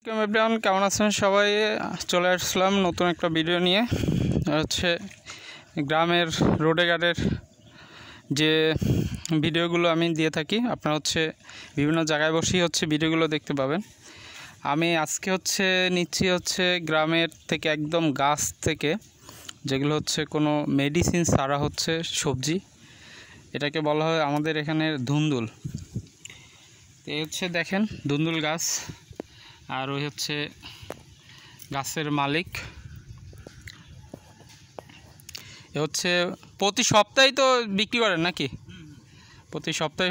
Everyone, কেমন আছেন সবাই? চলে আসলাম নতুন একটা ভিডিও নিয়ে। হচ্ছে গ্রামের রোডে ঘাটের যে ভিডিওগুলো আমি দিয়ে থাকি, আপনারা হচ্ছে বিভিন্ন জায়গায় বসেই হচ্ছে ভিডিওগুলো দেখতে পাবেন। আমি আজকে নিচ্ছি গ্রামের থেকে একদম গাছ থেকে, যেগুলো হচ্ছে কোনো মেডিসিন ছাড়া হচ্ছে সবজি। এটাকে বলা হয় আমাদের এখানে ধুন্দুল। এই দেখেন ধুন্দুল গাছ, আর ওই গাছের মালিক। এ প্রতি সপ্তাহেই তো বিক্রি করেন নাকি? প্রতি সপ্তাহে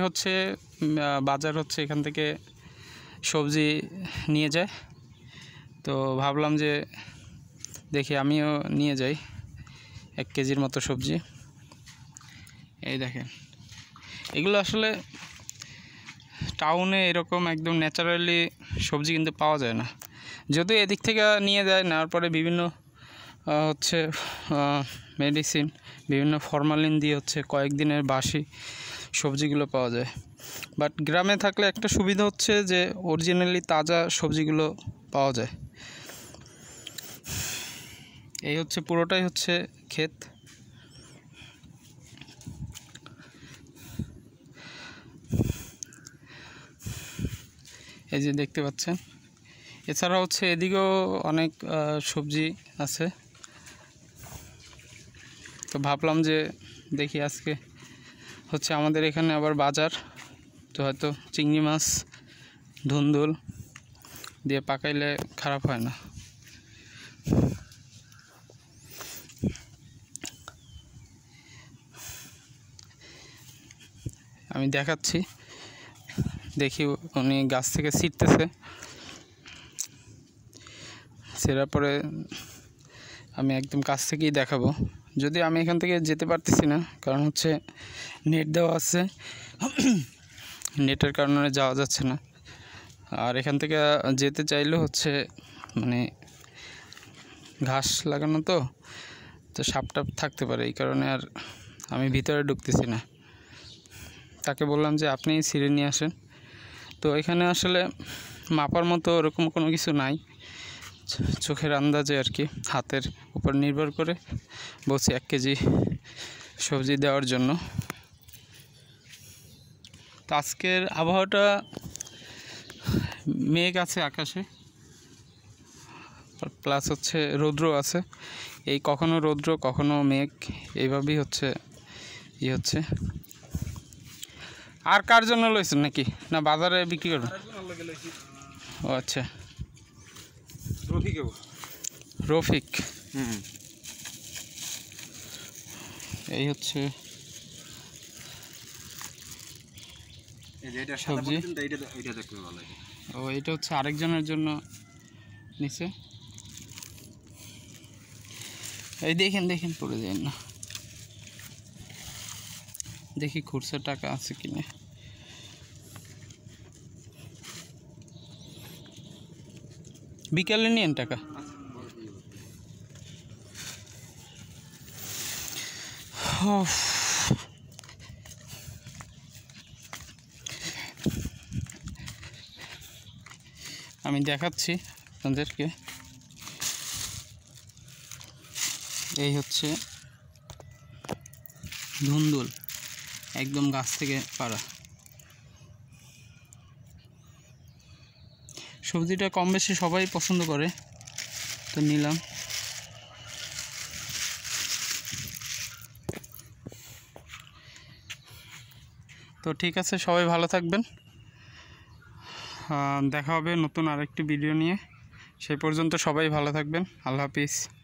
বাজার এখান থেকে সবজি নিয়ে যায়। তো ভাবলাম যে দেখি আমিও নিয়ে যাই 1 কেজির মতো সবজি। এই দেখেন, এগুলো আসলে টাউনে এরকম একদম ন্যাচারালি সবজি কিন্তু পাওয়া যায় না। যদিও এদিক থেকে নিয়ে যায়, নেওয়ার পরে বিভিন্ন মেডিসিন, বিভিন্ন ফরমালিন দিয়ে কয়েকদিনের বাসি সবজিগুলো পাওয়া যায়। বাট গ্রামে থাকলে একটা সুবিধা যে অরিজিনালি তাজা সবজিগুলো পাওয়া যায়। এই পুরোটাই ক্ষেত। এই যে দেখতে পাচ্ছেন, এছাড়া এদিকেও অনেক সবজি আছে। তো ভাবলাম যে দেখি আজকে আমাদের এখানে আবার বাজার, তো হয়তো চিংড়ি মাছ ধুন্দুল দিয়ে পাকাইলে খারাপ হয় না। আমি দেখাচ্ছি, দেখি উনি গাছ থেকে ছিঁড়তেছে। ছেঁড়ার পরে আমি একদম কাছ থেকেই দেখাবো। যদি আমি এখান থেকে যেতে পারতেছি না, কারণ নেট দেওয়া আছে, নেটের কারণে যাওয়া যাচ্ছে না। আর এখান থেকে যেতে চাইলেও মানে ঘাস লাগানো, তো সাপ টাপ থাকতে পারে, এই কারণে আর আমি ভিতরে ঢুকতেছি না। তাকে বললাম যে আপনি ছিঁড়ে নিয়ে আসেন। তো এখানে আসলে মাপার মতো ওরকম কোনো কিছু নাই, চোখের আন্দাজে আর কি, হাতের উপর নির্ভর করে বলছি 1 কেজি সবজি দেওয়ার জন্য। তো আজকের আবহাওয়াটা মেঘ আছে আকাশে, প্লাস রৌদ্র আছে। এই কখনো রৌদ্র কখনো মেঘ, এইভাবেই আর কার জন্য লইছেন নাকি, না বাজারে বিক্রি করবেন? ও আচ্ছা, রফিক। এই সবজি। ও, এটা আরেকজনের জন্য নিচে। এই দেখেন দেখেন, পড়ে যায় না। দেখি খুচরা টাকা আছে কিনা। বিকালে নিয়েন টাকা। আমি দেখাচ্ছি আপনাদেরকে। এই ধুন্দুল, একদম গাছ থেকে পাড়া। সবজিটা কম বেশি সবাই পছন্দ করে, তো নিলাম। তো ঠিক আছে, সবাই ভালো থাকবেন। দেখা হবে নতুন আরেকটি ভিডিও নিয়ে। সেই পর্যন্ত সবাই ভালো থাকবেন। আল্লাহ হাফিজ।